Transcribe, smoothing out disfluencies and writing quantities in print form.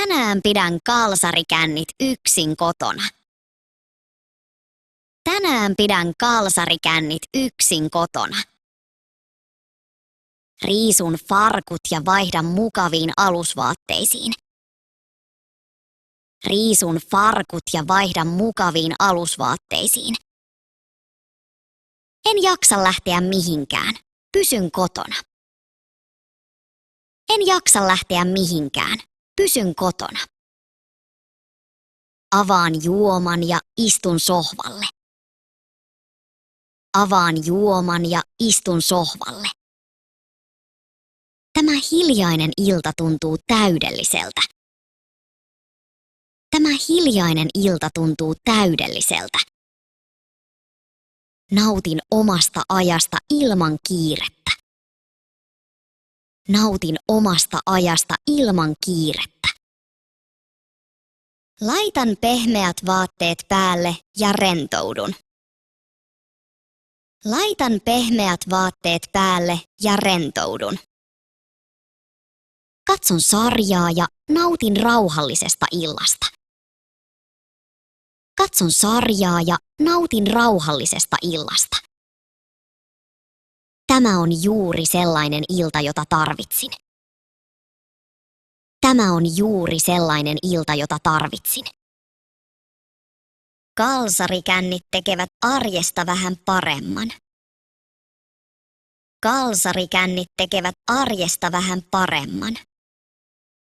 Tänään pidän kalsarikännit yksin kotona. Tänään pidän kalsarikännit yksin kotona. Riisun farkut ja vaihdan mukaviin alusvaatteisiin. Riisun farkut ja vaihdan mukaviin alusvaatteisiin. En jaksa lähteä mihinkään. Pysyn kotona. En jaksa lähteä mihinkään. Pysyn kotona. Avaan juoman ja istun sohvalle. Avaan juoman ja istun sohvalle. Tämä hiljainen ilta tuntuu täydelliseltä. Tämä hiljainen ilta tuntuu täydelliseltä. Nautin omasta ajasta ilman kiirettä. Nautin omasta ajasta ilman kiirettä. Laitan pehmeät vaatteet päälle ja rentoudun. Laitan pehmeät vaatteet päälle ja rentoudun. Katson sarjaa ja nautin rauhallisesta illasta. Katson sarjaa ja nautin rauhallisesta illasta. Tämä on juuri sellainen ilta, jota tarvitsin. Tämä on juuri sellainen ilta, jota tarvitsin. Kalsarikännit tekevät arjesta vähän paremman. Kalsarikännit tekevät arjesta vähän paremman.